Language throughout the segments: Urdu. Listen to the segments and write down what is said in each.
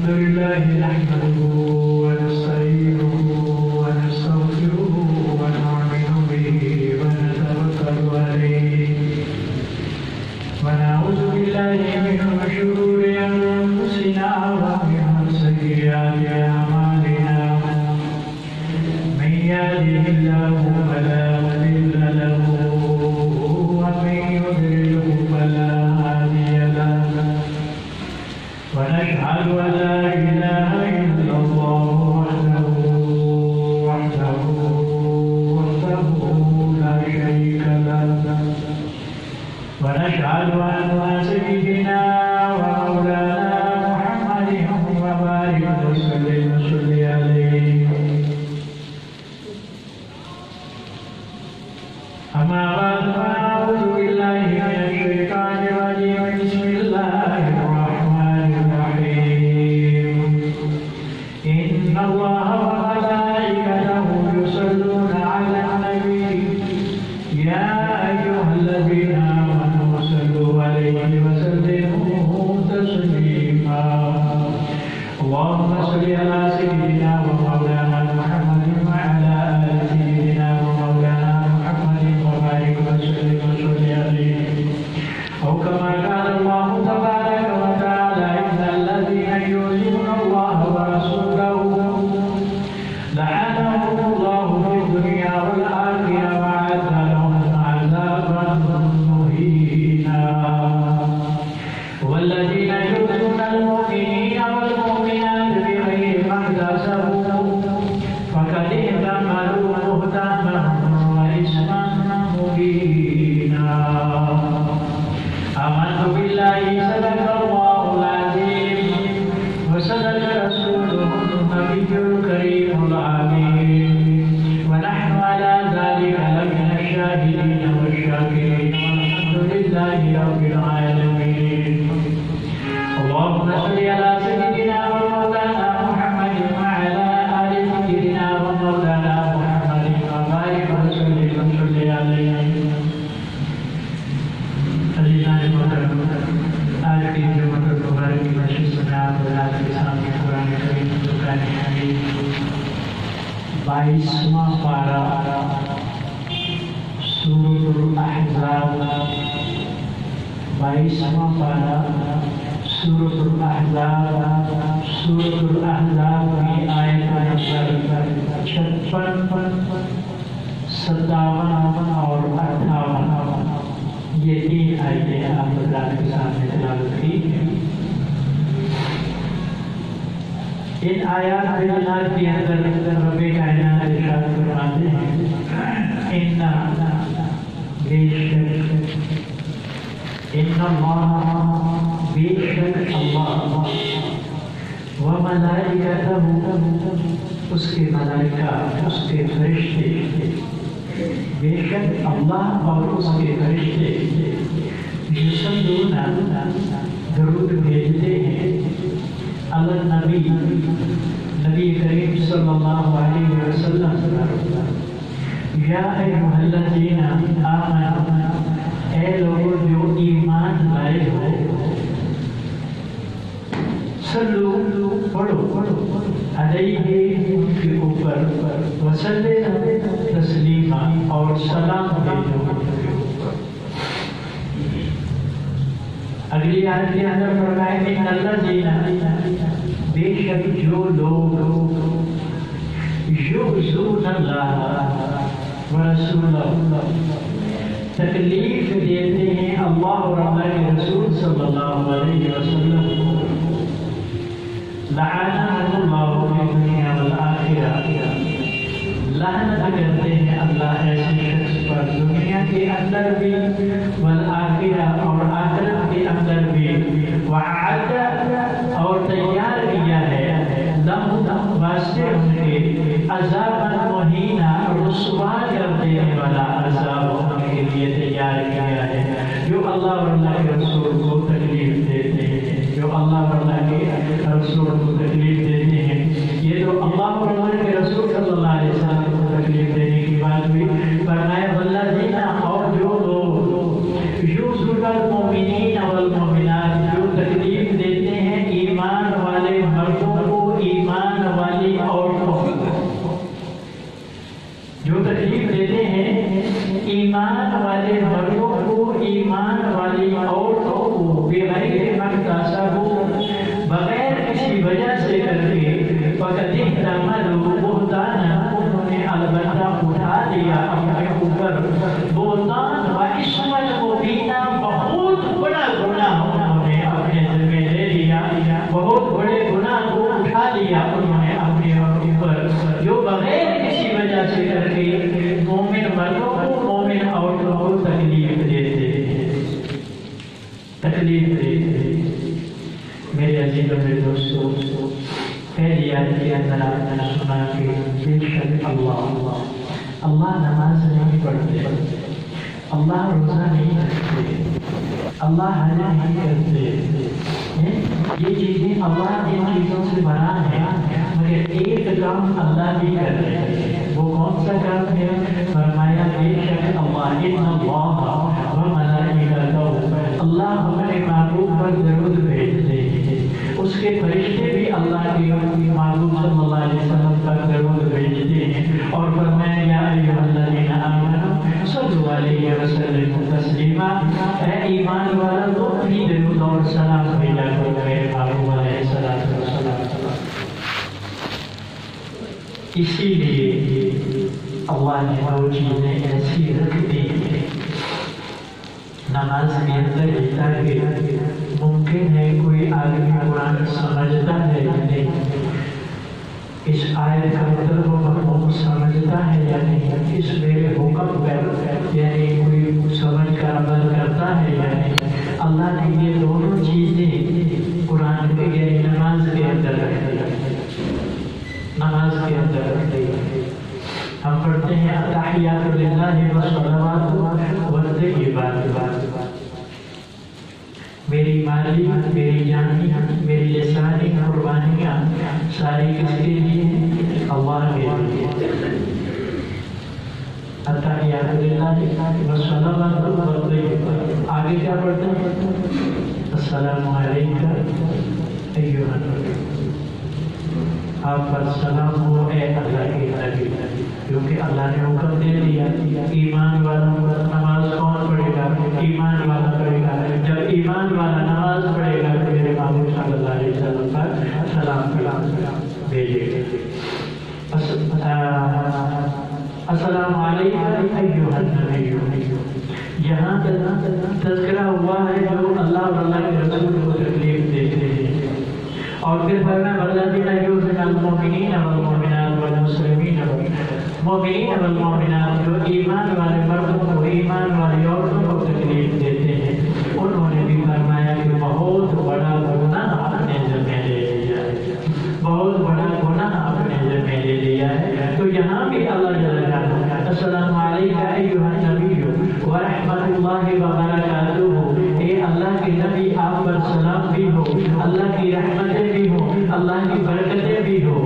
الحمد لله نحمده ونستعينه ونستغفره ونؤمن به ونتوكل عليه ونعوذ بالله من شرور أنفسنا ومن سيئات أعمالنا من يهده الله فلا مضل له ومن يضلل فلا هادي له ونشهد أن لا إله إلا الله وحده لا شريك له ونشهد أن سيدنا ومولانا محمد وبارك وسلم عليه أما بعد فأعوذ بالله من الشيطان الرجيم بسم الله الرحمن الرحيم إن الله وملائكته يصلون على النبي يا أيها الذين آمنوا صلوا عليه وسلموا تسليما اللهم صل على سيدنا ومولانا محمد وعلى آل سيدنا ومولانا محمد وبارك وسلم عليه أو كما قال الله تبارك وتعالى إن الذين يؤذون الله ورسوله لعنهم الله في الدنيا والآخرة وأعد لهم عذابا مهينا والذين يؤذون المؤمنين والمؤمنات بغير ما اكتسبوا فقد احتملوا بهتانا وإثما مبينا آمنت بالله صدق الله العظيم وصدق رسوله النبي الكريم العظيم ونحن على ذلك لمن الشاهدين والشاكرين والحمد لله رب العالمين اللهم صل على سيدنا ومولانا محمد وعلى آل سيدنا ومولانا محمد وبارك وسلم عليه عزیزان محترم آج کی جمعۃ المبارک کی مجلس میں آپ حضرات کے سامنے قرآن کریم فرقان حمید 22واں پارہ سورۃ الاحزاب 22واں پارہ سورۃ الاحزاب کی آیت نمبر 56 57 اور 58 یہ 3 آیتیں آپ حضرات کے سامنے تلاوت کی ہیں۔ ان آیات کے اندر رب کائنات ارشاد فرماتے ہیں ان بے شک اللہ وملائکتہ اس کے ملائکہ اس کے فرشتے بے شک اللہ اور اس کے فرشتے یصلون درود بھیجتے ہیں علی النبی نبی کریم صلی اللہ علیہ وسلم یا ایھا الذین آمنوا اے لوگوں جو ایمان لائے ہو صلو پڑھو علیہ ان کے اوپر وسلم تسلیما اور سلام بھیجو ان کے اوپر۔ اگلی آیت کے اندر فرمایا کہ الذین بے شک جو لوگ یؤذون اللہ ورسولہ تکلیف دیتے ہیں اللہ اور اللہ کے رسول صلی اللہ علیہ وسلم لعنهم اللہ فی الدنیا والآخرہ لعنت کرتے ہیں اللہ ایسے شخص پر دنیا کے اندر بھی والآخرہ اور آخرت کے اندر بھی وعد اور تیار کیا ہے لہم واسطے ان کے عذابا مہینہ رسوا کر دینے والا عذاب ان کے لیے تیار کیا ہے جو اللہ اور اللہ کے رسول کو تکلیف دیتے ہیں جو اللہ اور اللہ کے رسول کو تکلیف دیتے ہیں یہ تو اللہ اور اللہ کے رسول صلی اللہ علیہ وسلم کو تکلیف دینے کی بات ہوئی فرمایا والذین اور جو لوگ یؤذون المؤمنین بہت بڑے گناہ کو اٹھا لیا انہوں نے اپنے اوپر، جو بغیر کسی وجہ سے کر کے مومن مردوں کو مومن عورتوں کو تکلیف دیتے میرے عزیزوں میرے دوستوں، پہلی آیت کے اندر آپ نے سنا کہ بے شک اللہ نماز نہیں پڑھتے، اللہ روزہ نہیں رکھتے، اللہ حج نہیں کرتے، یہ چیزیں اللہ ان چیزوں سے بنا ہے، مگر ایک کام اللہ بھی کر رہے ہیں، وہ کون سا کام ہے؟ فرمایا بے شک اللہ ہمارے محبوب پر درود بھیجتے ہیں، اس کے فرشتے بھی اللہ کے محبوب صلی اللہ علیہ وسلم پر درود بھیجتے ہیں، اور فرمایا یا ایھا الذین آمنوا صلوا علیہ وسلموا تسلیما، اے ایمان والو بھی درود اور سلام بھیجا کرو میرے محبوب علیہ السلام۔ اسی لیے اللہ نے دو چیزیں ایسی رکھ دی ہیں نماز کے اندر، تاکہ ممکن ہے کوئی آدمی قرآن سمجھتا ہے یا نہیں، اس آیت کا مطلب وہ مفہوم سمجھتا ہے یا نہیں، اس میرے حکم پر یعنی کوئی سمجھ کر عمل کرتا ہے یا نہیں۔ اللہ نے یہ دونوں چیزیں قرآن کے یعنی نماز کے اندر رکھ دی، نماز کے اندر رکھ دی۔ ہم پڑھتے ہیں التحیات للہ والصلوات والطیبات، میری مالی، میری جانی، میری لسانی قربانیاں ساری کس کے لیے؟ اللہ کے لیے۔ التحیات للہ والصلوات والطیبات، آگے کیا پڑھتے ہیں؟ السلام علیکم ایھا النبی، آپ پر سلام ہو اے اللہ کے نبی، کیونکہ اللہ نے حکم دے دیا ایمان والوں پر نماز کون پڑھے گا؟ ایمان والا پڑھے گا۔ جب ایمان والا نماز پڑھے گا تو میرے محبوب صلی اللہ علیہ وسلم پر سلام بھیجے گا۔ السلام علیکم ایھا النبی، یہاں تذکرہ ہوا ہے جو اللہ اور اللہ کے رسول کو تکلیف دیتے ہیں، اور پھر فرمایا والذین یؤذون المؤمنین والمؤمنات والمسلمین، مومنین والمؤمنات جو ایمان والے مردوں کو، ایمان والی عورتوں کو تکلیف دیتے ہیں، انہوں نے بھی فرمایا کہ بہت بڑا گناہ اپنے ذمہ لے لیا ہے، بہت بڑا گناہ اپنے ذمہ لے لیا ہے۔ تو یہاں بھی اللہ جل جلالہ السلام علیکم ایھا النبی ورحمۃ اللہ وبرکاتہ، اے اللہ کے نبی آپ پر سلام بھی ہو، اللہ کی رحمتیں بھی ہو، اللہ کی برکتیں بھی ہو۔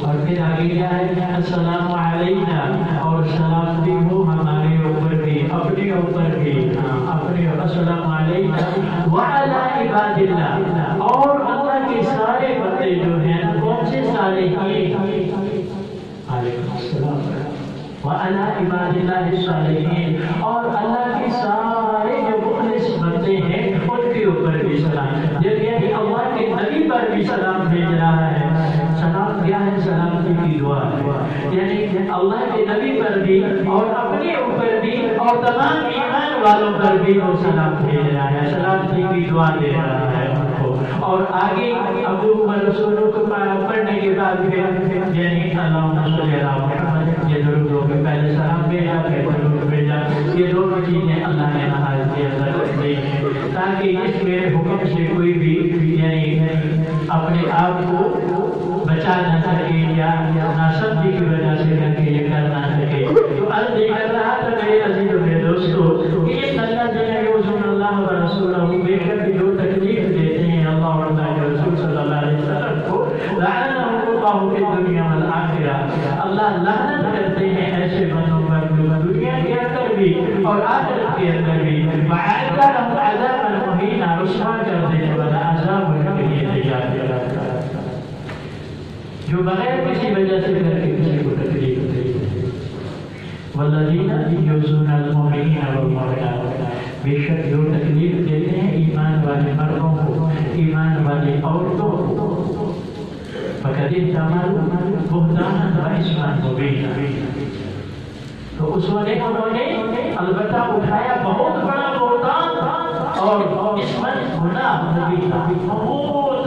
اور پھر آگے کیا ہے؟ السلام علینا، اور سلام بھی ہو ہمارے اوپر بھی، اپنے اوپر بھی، اپنے السلام علینا وعلی عباد اللہ، اور اللہ کے سارے بندے جو ہیں کون سے صالحین، علیکم السلام وعلی عباد اللہ الصالحین، اور اللہ کے سارے جو مخلص بندے ہیں ان کے اوپر بھی سلام، یعنی اللہ کے نبی پر بھی سلام بھیج رہا ہے۔ سلام کیا ہے؟ سلامتی کی دعا ہے، یعنی اللہ کے نبی پر بھی اور اپنے اوپر بھی اور تمام ایمان والوں پر بھی وہ سلام بھیج رہا ہے، سلامتی کی دعا دے رہا ہے ان کو۔ اور آگے ابو رسولوں کو پڑھنے کے بعد پھر یعنی اللہم صلی علی محمد، یہ درودوں کے پہلے سلام بھیجا پھر درود بھیجا، یہ دونوں چیزیں اللہ نے نہایت کی اندر رکھ دی ہیں تاکہ اس میرے حکم سے کوئی بھی یعنی اپنے آپ کو بچا نہ سکے یا ناسمجھی کی وجہ سے کر کے یہ کر نہ سکے۔ تو عرض یہ کر رہا تھا میرے عزیزوں میرے دوستو، یہ الذین یؤذون اللہ ورسولہ، بے شک جو تکلیف دیتے ہیں اللہ اور اللہ کے رسول صلی اللہ علیہ وسلم کو، لعنہم اللہ فی الدنیا والآخرہ، اللہ لعنت کرتے ہیں ایسے بندوں پر دنیا کے اندر بھی اور آخرت کے اندر بھی، وأعد لهم عذابا مہینا، رسوا کر دینے والا عذاب ان کے لیے تیار کیا ہے، جو بغیر کسی وجہ سے کر کے کسی کو تکلیف دیتے ہیں۔ والذین یؤذون المؤمنین والمؤمنات، بے شک جو تکلیف دیتے ہیں ایمان والے مردوں کو، ایمان والی عورتوں کو، فقد احتملوا بہتانا واثما مبینا، تو انہوں نے البتہ اٹھایا بہت بڑا بہتان اور اسم گناہ مبین، بہت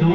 2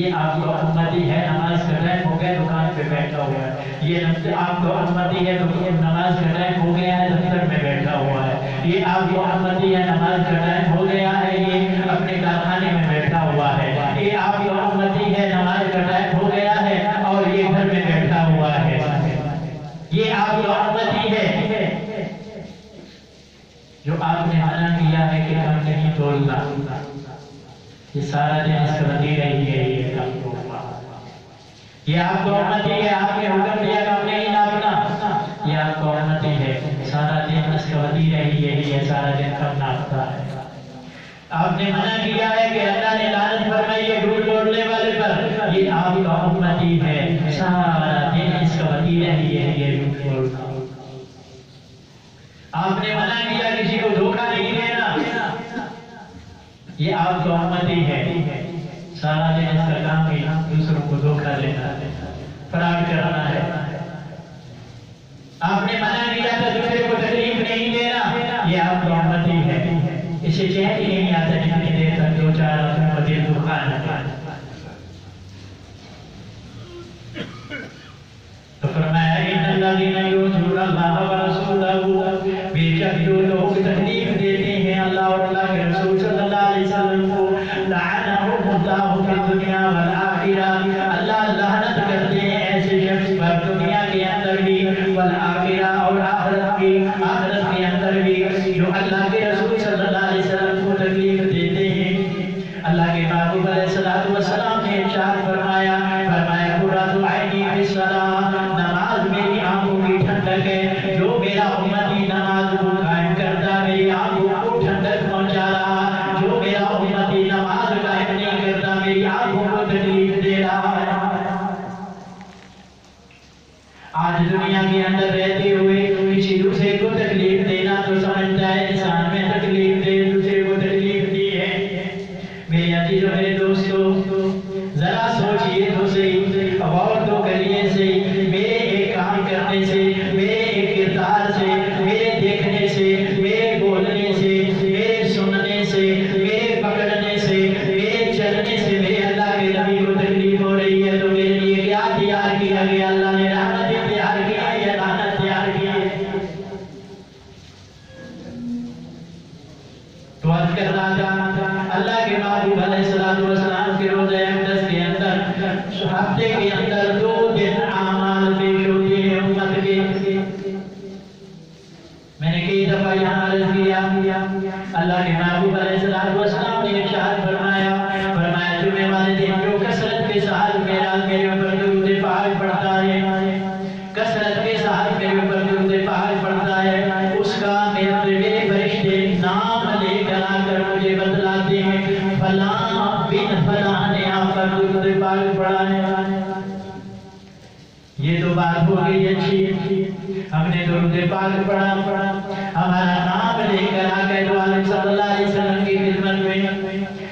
یہ آپ کا امتی ہے، نماز کا ٹائم ہو گیا دکان پہ بیٹھا ہوا ہے، یہ آپ کا امتی ہے نماز کا ٹائم ہو گیا ہے دفتر میں بیٹھا ہوا ہے، یہ آپ کا امتی ہے نماز کا ٹائم ہو گیا ہے یہ اپنے کارخانے میں بیٹھا ہوا ہے، یہ آپ کا امتی ہے نماز کا ٹائم ہو گیا ہے اور یہ گھر میں بیٹھا ہوا ہے، یہ آپ کا امتی ہے جو آپ نے منع کیا ہے کہ کم نہیں بولنا، یہ سارا دن اس کا لگی رہی ہے یہ کم بولنا، یہ آپ کا امتی ہے آپ نے حکم دیا کم نہیں ناپنا، یہ آپ کا امتی ہے سارا دن اس کا لگی رہی ہے یہ سارا دن کم ناپتا ہے، آپ نے منع کیا ہے کہ اللہ نے لعنت فرمائی ہے جھوٹ بولنے والے پر، یہ آپ کا امتی ہے سارا دن اس کا لگی رہی ہے یہ جھوٹ بولنا، آپ نے منع کیا کسی کو دھوکہ نہیں دینا، یہ آپ کا امتی ہے سارا دن اس کا کام ہی دوسروں کو دھوکہ دینا ہے، فراڈ کرنا ہے، آپ نے منع کیا تھا دوسرے کو تکلیف نہیں دینا، یہ آپ کا امتی ہے، اسے چین ہی نہیں آتا جتنی دیر تک دو چار امتی دکان ہے، تو فرمایا ان الذین یؤذون اللہ ورسولہ، بے شک جو لوگ تکلیف دیتے ہیں اللہ اور اللہ کے رسول صلی اللہ علیہ وسلم کو، لعنہم اللہ فی الدنیا والآخرہ، اللہ لعنت کرتے ہیں ایسے شخص پر دنیا کے اندر بھی والآخرہ اور آخرت کے اندر بھی جو اللہ کے رسول صلی اللہ علیہ وسلم کو تکلیف دیتے ہیں، اللہ کے محبوب علیہ السلام نے ارشاد فرمایا قرۃ عینی فی الصلاۃ، نماز میری آنکھوں کی ٹھنڈک ہے، جو میرا امتی نماز کو قائم کرتا میری آنکھوں کو ٹھنڈک پہنچا رہا، جو میرا امتی نماز قائم نہیں کرتا میری آنکھوں کو تکلیف دے رہا ہے۔ آج دنیا کے اندر رہتے ہوئے کسی دوسرے کو تکلیف دینا تو سمجھتا ہے انسان میں تکلیف دے، دوسرے کو تکلیف دی ہے۔ میرے عزیزوں میرے دوستو ذرا سوچئے تو صحیح، غور تو کریے صحیح، میرے ایک کام کرنے سے، میرے ایک کردار سے، میرے دیکھنے سے، میرے بولنے سے، میرے سننے سے، میرے پکڑنے سے، میرے چلنے سے میرے اللہ کے نبی کو تکلیف ہو رہی ہے تو میرے لیے کیا تیار کیا گیا؟ اللہ نے رحمت تیار کی ہے یا لعنت تیار کی ہے؟ تو عرض کر رہا تھا اللہ کے محبوب علیہ السلام کے روزہ اقدس کے اندر ہفتے کے اندر 2 دن اعمال پیش ہوتے ہیں امت کے۔ میں نے کئی دفعہ یہاں عرض کیا اللہ کے محبوب علیہ السلام نے ارشاد فرمایا جمعے والے دن جو کثرت کے ساتھ میرے اوپر درود پاک پڑھتا ہے، کثرت کے ساتھ میرے اوپر درود پاک پڑھتا ہے، اس کا میرے فرشتے نام لے کر آ کر مجھے بتلاتے ہیں فلاں بن فلاں نے آپ پر درود پاک پڑھا ہے۔ یہ تو بات ہو گئی اچھی، ہم نے درود پاک پڑھا، ہمارا نام لے کر آ گئے تو عالم صلی اللہ علیہ وسلم کی خدمت میں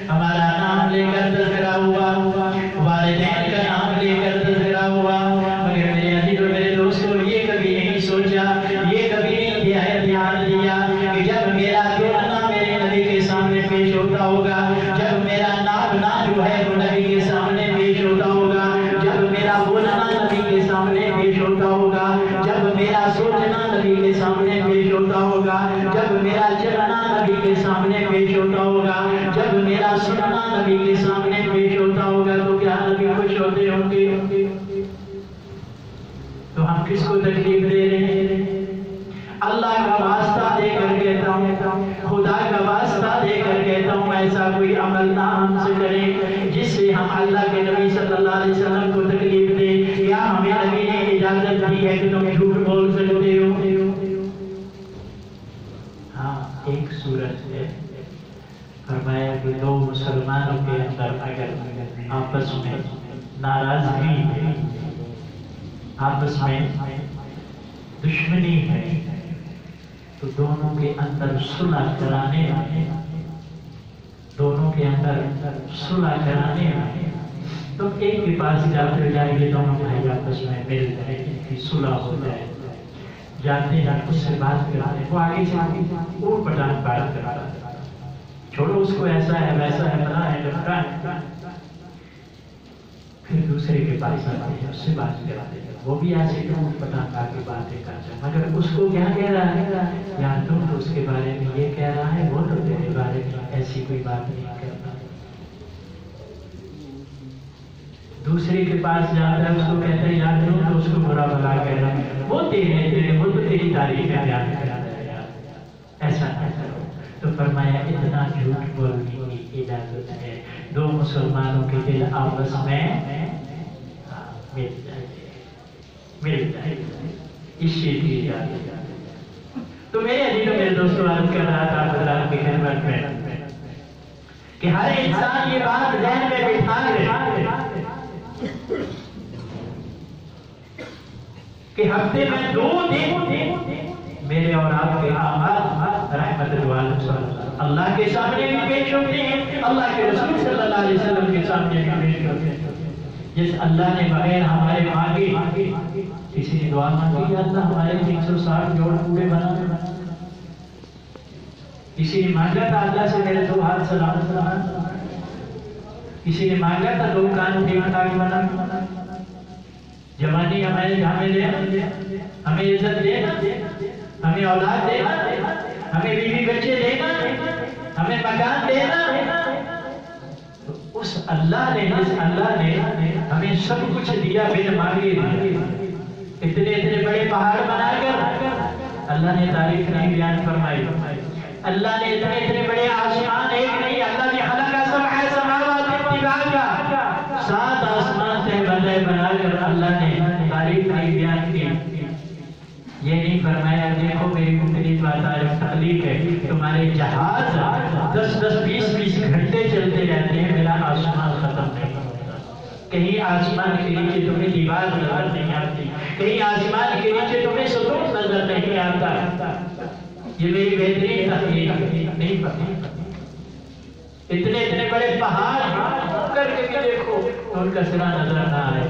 ہمارا نام لے کر تذکرہ ہوا، والدین کا نام لے کر تذکرہ ہوا، مگر میرے عزیز اور میرے دوستو یہ کبھی نہیں سوچا، یہ کبھی نہیں دھیان دیا کہ جب میرا دھونا میرے نبی کے سامنے پیش ہوتا ہوگا، جب میرا ناپنا جو ہے وہ نبی کے سامنے پیش ہوتا ہوگا، جب میرا بولنا نبی کے سامنے پیش ہوتا ہوگا، جب میرا سوچنا نبی کے سامنے پیش ہوتا ہوگا، جب میرا چلنا نبی کے سامنے پیش ہوتا ہوگا، جب میرا سننا نبی کے سامنے پیش ہوتا ہوگا تو کیا نبی خوش ہوتے ہوں گے؟ تو ہم کس کو تکلیف دے رہے ہیں؟ اللہ کا واسطہ دے کر کہتا ہوں، خدا کا واسطہ دے کر کہتا ہوں ایسا کوئی عمل نہ ہم سے کرے جس سے ہم اللہ کے نبی صلی اللہ علیہ وسلم کو تکلیف دیں۔ کیا ہمیں نبی نے اجازت دی ہے کہ تم جھوٹ بول سکتے ہو؟ ہاں ایک صورت ہے، فرمایا کہ دو مسلمانوں کے اندر اگر آپس میں ناراضگی ہے، آپس میں دشمنی ہے تو دونوں کے اندر صلح کرانے والے، دونوں کے اندر صلح کرانے والے تم ایک کے پاس جاتے جائیں گے، دونوں بھائی آپس میں مل جائے، ان کی صلح ہو جائے، جاتے ہیں اس سے بات کرانے، وہ آگے سے اوٹ پٹان بات کرانا، چھوڑو اس کو ایسا ہے ویسا ہے بنا ہے ڈفرا ہے، پھر دوسرے کے پاس آتے ہیں، اس سے بات کراتے ہیں، وہ بھی ایسے پتہ کی باتیں کرتا ہے، مگر اس کو کیا کہہ رہا ہے؟ یار تم تو اس کے بارے میں یہ کہہ رہا ہے، وہ تو تیرے بارے میں ایسی کوئی بات نہیں کرتا۔ دوسرے کے پاس جاتا ہے، اس کو کہتا ہے یار تم تو اس کو برا بھلا کہہ رہا ہے، وہ وہ تو تیری تعریف میں بیان کر رہا ہے یار، ایسا نہ کرو۔ تو فرمایا اتنا جھوٹ بولنے کی اجازت ہے، دو مسلمانوں کے دل آپس میں مل جائے، اس چیز کی اجازت ہے۔ تو میرے عزیزوں میرے دوستوں عرض کر رہا تھا حضرات کی خدمت میں کہ ہر انسان یہ بات ذہن میں بٹھا لے کہ ہفتے میں 2 دن میرے اور آپ کے اعمال رحمت اللہ کے سامنے بھی پیش ہوتے ہیں، اللہ کے رسول صلی اللہ علیہ وسلم کے سامنے بھی پیش ہوتے ہیں۔ جس اللہ نے بغیر ہمارے مانگے کسی نے دعا مانگی یا اللہ ہمارے 360 جوڑ پورے بنا دے، کسی نے مانگا تھا اللہ سے میرے 2 ہاتھ سلامت، کسی نے مانگا تھا 2 کان ٹھیک ٹھاک بنا، جوانی ہمیں دے، ہمیں عزت دینا، ہمیں اولاد دینا، ہمیں بیوی بچے دینا، ہمیں مکان دینا۔ اس اللہ نے ہمیں سب کچھ دیا بن مانگے، اتنے بڑے پہاڑ بنا کر اللہ نے تعریف نہیں بیان فرمائی، اللہ نے اتنے بڑے آسمان ایک نہیں، اللہ نے خلق سبع سماوات طباقا 7 آسمان سے بنا کر اللہ نے تعریف نہیں بیان کی۔ یہ نہیں فرمایا دیکھو میری کتنی تخلیق ہے، تمہارے جہاز 10-20 گھنٹے چلتے رہتے ہیں، میرا آسمان ختم نہیں ہوتا، کہیں آسمان کے نیچے تمہیں دیوار نظر نہیں آتی، کہیں آسمان کے نیچے تمہیں ستون نظر نہیں آتا، یہ میری بہترین تخلیق نہیں پتا۔ اتنے بڑے پہاڑ کر کے بھی دیکھو تو ان کا سرا نظر نہ آئے،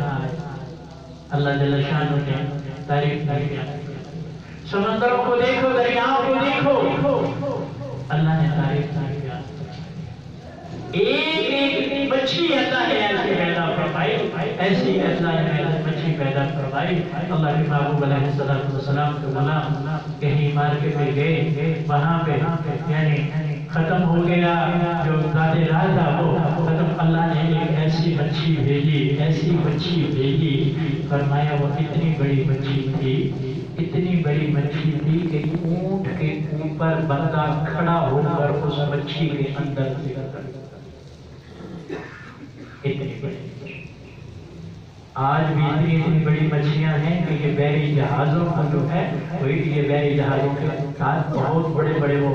اللہ جل شانہ نے تعریف نہیں بیان۔ سمندروں کو دیکھو، دریاؤں کو دیکھو، اللہ نے تعریف نہیں بیان۔ ایک مچھلی اللہ نے ایسی پیدا فرمائی، ایسی اللہ نے مچھلی پیدا فرمائی۔ اللہ کے محبوب علیہ السلام کے غلام کہیں مارکیٹ میں گئے، وہاں پہ یعنی ختم ہو گیا جو دادے رہا تھا وہ ختم، اللہ نے ایک ایسی مچھلی بھیجی، فرمایا وہ اتنی بڑی مچھلی تھی کہ اونٹ کے اوپر بندہ کھڑا ہو کر اس مچھلی کے اندر اتنی بڑی۔ آج بھی اتنی بڑی مچھلیاں ہیں کہ یہ بحری جہازوں کا جو ہے یہ بحری جہازوں کے ساتھ بہت بڑے وہ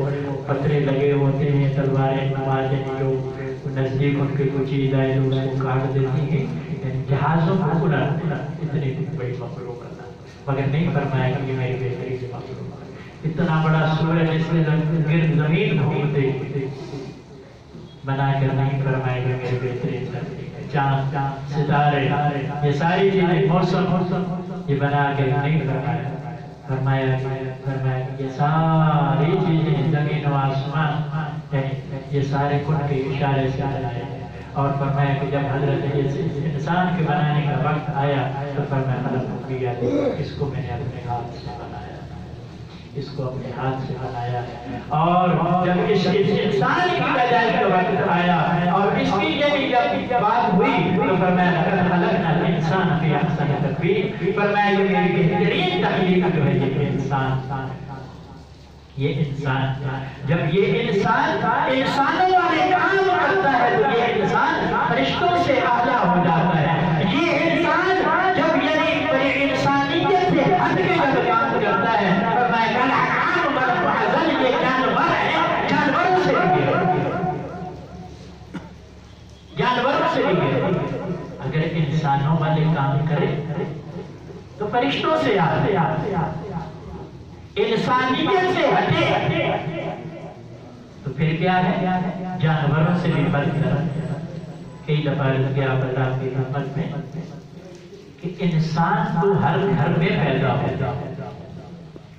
پتھرے لگے ہوتے ہیں، تلواریں نمازیں جو نزدیک ان کے کوئی چیز آئے تو اس کو کاٹ دیتی ہیں، جہازوں کو اتنی بڑی مخلوق کرنا، مگر نہیں فرمایا کہ یہ میری بہترین مخلوق ہے۔ اتنا بڑا سورج اس میں گرد زمین گھومتے بنا کر نہیں فرمایا کہ میری بہترین ہے، چاند ستارے یہ ساری چیزیں موسم یہ بنا کے نہیں فرمایا یہ ساری چیزیں زمین و آسمان یہ سارے کن کے اشارے سے بنائے ہیں۔ اور فرمایا کہ جب حضرت انسان کے بنانے کا وقت آیا تو فرمایا خلق کیا، اس کو میں نے اپنے ہاتھ سے بنایا، اس کو اپنے ہاتھ سے بنایا، اور جب اس انسان کی پیدائش کا وقت آیا اور اس کی جب بات ہوئی تو فرمایا لقد خلقنا الانسان فی احسن تقویم، فرمایا یہ میری بہترین تخلیق جو ہے یہ انسان، یہ انسان جب یہ انسانوں والے کام کرتا ہے تو یہ انسان فرشتوں سے اعلیٰ ہو جاتا ہے۔ یہ انسان جب یعنی انسانیت سے ہٹ کے جب کام کرتا ہے یہ جانور ہے، جانوروں سے بھی ہے، اگر انسانوں والے کام کرے تو فرشتوں سے آتے انسانیت سے ہٹے تو پھر کیا ہے، جانوروں سے بھی بدتر۔ کئی دفعہ کیا اللہ کی رحمت میں کہ انسان تو ہر گھر میں پیدا ہوتا ہے،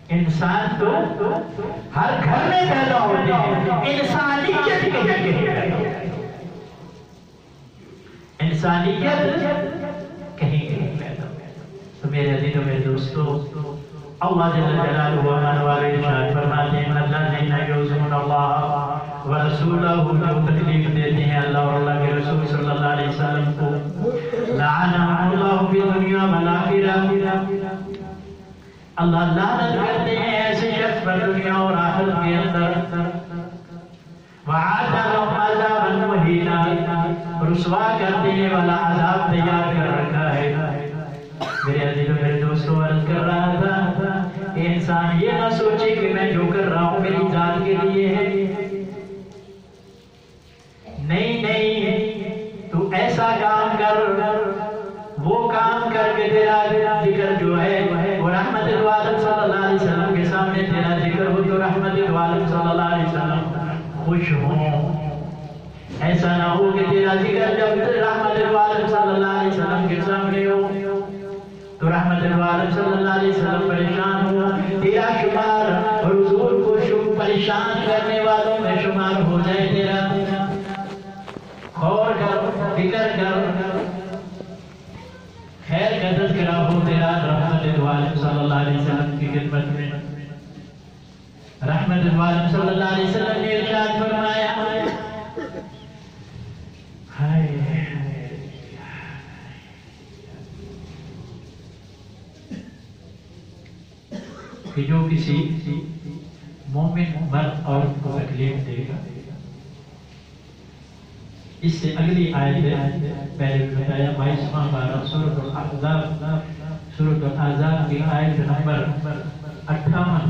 انسان تو ہر گھر میں پیدا ہوتے ہیں، انسانیت کے لیے پیدا ہوتے ہیں، انسانیت کہیں کہیں پیدا ہو. تو میرے عزیزوں میرے دوستو اللہ جل جلالہ و منوالہ ارشاد فرماتے ہیں الذین یعصون اللہ ورسولہ، جو تکلیف دیتے ہیں اللہ اور اللہ کے رسول صلی اللہ علیہ وسلم کو، لعنہم اللہ فی الدنیا والآخرہ، اللہ لعنت کرتے ہیں ایسے شخص پر دنیا اور آخرت کے اندر، وعد لهم عذابا مہینا، رسوا کرتے ہیں والا عذاب تیار کر رکھا ہے. میرے عزیزوں میرے دوستوں عرض کر رہا تھا کہ انسان یہ نہ سوچے کہ میں جو کر رہا ہوں میری ذات کے لیے ہے. نہیں نہیں، تو ایسا کام کر، وہ کام کر کے تیرا ذکر جو ہے وہ رحمت العالم صلی اللہ علیہ وسلم کے سامنے تیرا ذکر ہو تو رحمت العالم صلی اللہ علیہ وسلم خوش ہوں. ایسا نہ ہو کہ تیرا ذکر جب رحمت العالم صلی اللہ علیہ وسلم کے سامنے ہو تو رحمت العالم صلی اللہ علیہ وسلم پریشان ہوا، تیرا شمار حضور کو پریشان کرنے والوں میں شمار ہو جائے. تیرا غور کر، فکر کر، خیر کا تذکرہ ہو تیرا رحمت العالم صلی اللہ علیہ وسلم کی خدمت میں. رحمت العالم صلی اللہ علیہ وسلم نے ارشاد فرمایا کہ جو کسی مومن مرد عورت کو تکلیف دے گا، اس سے اگلی آیت پہلے بتایا 22واں پارہ سورۃ الاحزاب، سورۃ الاحزاب کی آیت نمبر 58،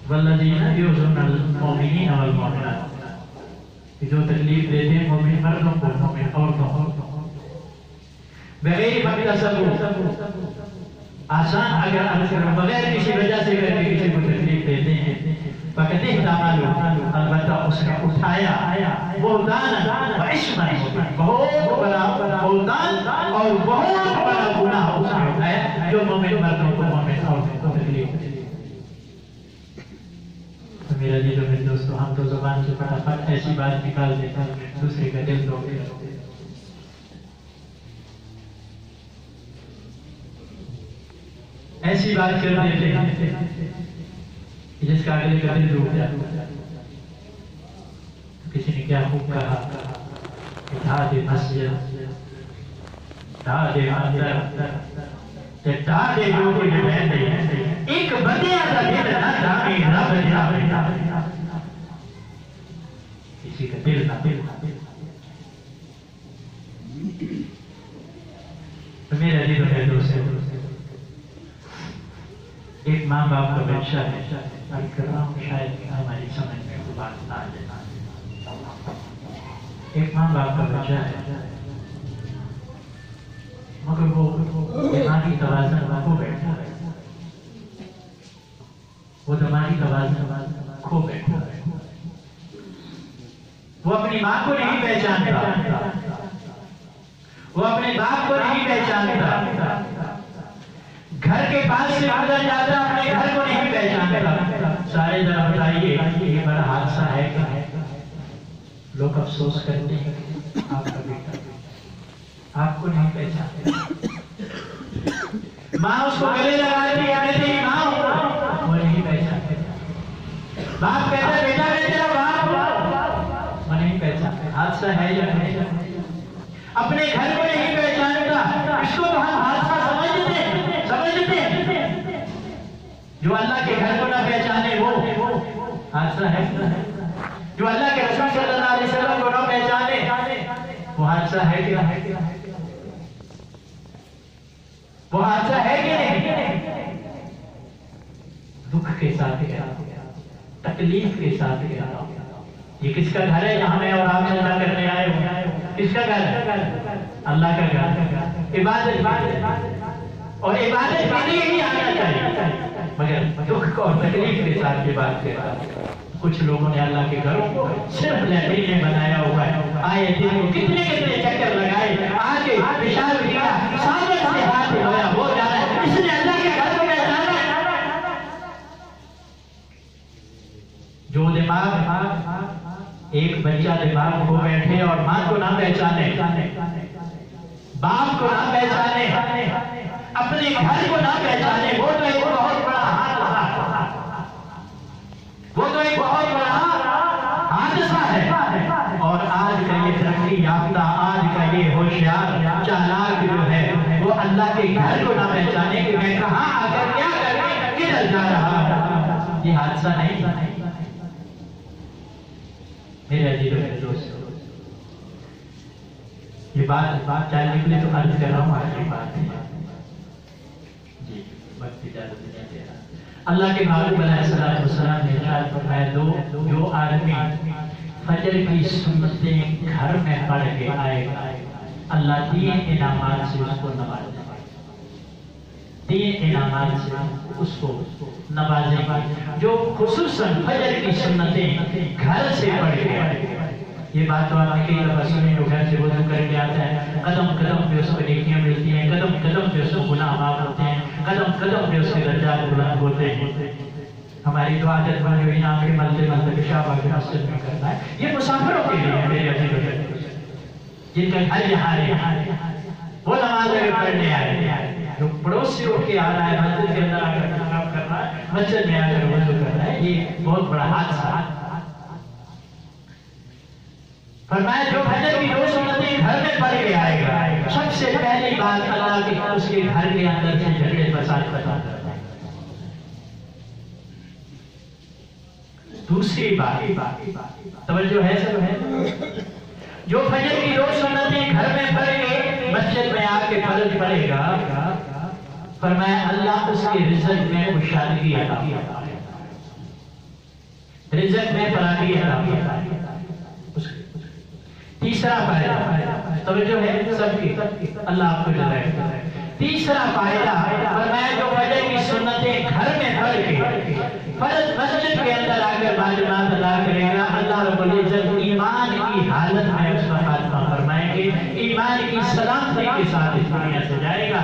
والذین یؤذون المؤمنین والمؤمنات، جو تکلیف دیتے ہیں مومن مردوں کو مومن عورتوں کو، بغیر مقتصد آسان اگر بغیر کسی وجہ سے کسی کو تکلیف دیتے ہیں، فقط احتمال البتہ اس نے اٹھایا بہتان و عصمہ، بہت بڑا بہتان اور بہت بڑا گناہ اس نے اٹھایا جو مومن مردوں کو مومن عورتوں کو تکلیف دیتے. تو میرا عزیزوں میرے دوستو، ہم تو زبان سے فٹافٹ ایسی بات نکال دیتے ہیں دوسرے کا دل توڑ دیتے ہیں. ایسی بات کر دیتے ہیں جس کا اگلے کا دل ٹوٹ جاتا. کسی نے کیا خوب کہا کہ ڈھا دے مسجد، ڈھا دے مندر، ڈھا دے جو کوئی بہن نہیں، ایک بدیا کا دل نہ ڈھامی رب ڈھا، کسی کا دل نہ دل. تو میرے عزیزوں میرے دوستو، ایک ماں باپ کا بچہ ہے، بات کر رہا ہوں شاید ہماری سمجھ میں وہ بات نہ آ جائے. ایک ماں باپ کا بچہ ہے مگر وہ دماغی توازن کھو بیٹھا ہے، وہ دماغی توازن کھو بیٹھا ہے. وہ اپنی ماں کو نہیں پہچانتا، وہ اپنے باپ کو نہیں پہچانتا، گھر کے پاس سے گزر جاتا اپنے گھر کو نہیں پہچانتا. سارے ذرا بتائیے یہ بڑا حادثہ ہے کہ لوگ افسوس کرتے ہیں آپ کا بیٹا آپ کو نہیں پہچانتا. ماں اس کو گلے لگاتی ہے میں تیری ماں ہوں، وہ نہیں پہچانتے. باپ کہتا ہے بیٹا میں تیرا باپ ہوں، وہ نہیں پہچانتے. حادثہ ہے یا نہیں؟ اپنے گھر کو نہیں پہچانتا. اس کو تو ہم حادثہ سمجھتے ہیں. جو اللہ کے گھر کو نہ پہچانے وہ حادثہ ہے. جو اللہ کے رسول صلی اللہ علیہ وسلم کو نہ پہچانے وہ حادثہ ہے کیا؟ وہ حادثہ ہے کہ نہیں؟ دکھ کے ساتھ کیا، تکلیف کے ساتھ کیا. یہ کس کا گھر ہے جہاں میں اور آپ چندہ کرنے آئے ہوں؟ کس کا گھر ہے؟ اللہ کا گھر. عبادت اور عبادت کے لیے ہی آنا چاہیے، مگر دکھ اور تکلیف کے ساتھ یہ بات کرتا. کچھ لوگوں نے اللہ کے گھروں کو صرف لیٹرین میں بنایا ہوا ہے. آئے دن کو کتنے چکر لگائے، آگے پیشاب کیا، صابن سے ہاتھ دھویا، ہو جا رہا ہے. اس نے اللہ کے گھر کو پہچانا ہے. جو دماغ ایک بچہ دماغ کو بیٹھے اور ماں کو نہ پہچانے باپ کو نہ پہچانے، اپنے گھر کو نہ پہچانے، وہ تو ایک بہت بڑا حادثہ، وہ تو ایک بہت بڑا حادثہ ہے۔ اور آج کا یہ ترقی یافتہ، آج کا یہ ہوشیار چالاک جو ہے وہ اللہ کے گھر کو نہ پہچانے کہ میں کہاں آ کر کیا کرنے، کدھر جا رہا، یہ حادثہ نہیں۔ میرے عزیزوں میرے دوستوں، یہ بات چاہنے کے لیے تو عرض کر رہا ہوں، آخری بات ہے جی، وقت اجازت نہیں دے رہا۔ اللہ کے محبوب علیہ السلام نے ارشاد فرمایا، جو آدمی فجر کی سنتیں گھر میں پڑھ کے آئے گا، اللہ 3 انعامات سے اس کو نوازے گا، 3 انعامات سے اس کو نوازے گا۔ جو خصوصاً فجر کی سنتیں گھر سے پڑھ کے آئے گا، یہ بات تو آپ کی دفعہ سنیں، جو گھر سے وضو کر کے آتا ہے، قدم قدم پہ اس کو نیکیاں ملتی ہیں، قدم قدم پہ اس کو گناہ معاف ہوتے ہیں، قدم قدم پہ اس کے درجات بلند ہوتے ہیں۔ ہماری تو عادت بن گئی آنکھ کے ملتے ملتے پیشاب آ کے مسجد میں کرنا ہے، یہ مسافروں کے لیے ہے میرے عزیزوں، جن کا گھر یہاں ہے، وہ نماز پڑھنے آئے ہیں۔ جو پڑوس سے اٹھ کے آ رہا ہے، مسجد کے اندر آ کر پیشاب کر رہا ہے، مسجد میں آ کر وضو کر رہا ہے، یہ بہت بڑا حادثہ ہے۔ فرمایا جو فجر کی 2 سنتیں گھر میں پڑھ کے آئے گا، سب سے پہلی بات اللہ کی اس کے گھر کے اندر سے جھگڑے فساد ختم کر دیں۔ دوسری بات توجہ ہے سب ہے، جو فجر کی 2 سنتیں گھر میں پڑھ کے مسجد میں آ کے فرض پڑھے گا، فرمایا اللہ اس کے رزق میں خوشحالی عطا فرمائے گا، رزق میں فراخی عطا فرمائے گا۔ تیسرا فائدہ توجہ ہے سب کی، اللہ آپ کو جزائے گا۔ تیسرا فائدہ فرمایا جو فجر کی سنتیں گھر میں پڑھ کے فرض مسجد کے اندر آ کر باجماعت ادا کرے گا، اللہ رب العزت ایمان کی حالت میں اس کا خاتمہ فرمائیں گے، ایمان کی سلامتی کے ساتھ اس دنیا سے جائے گا۔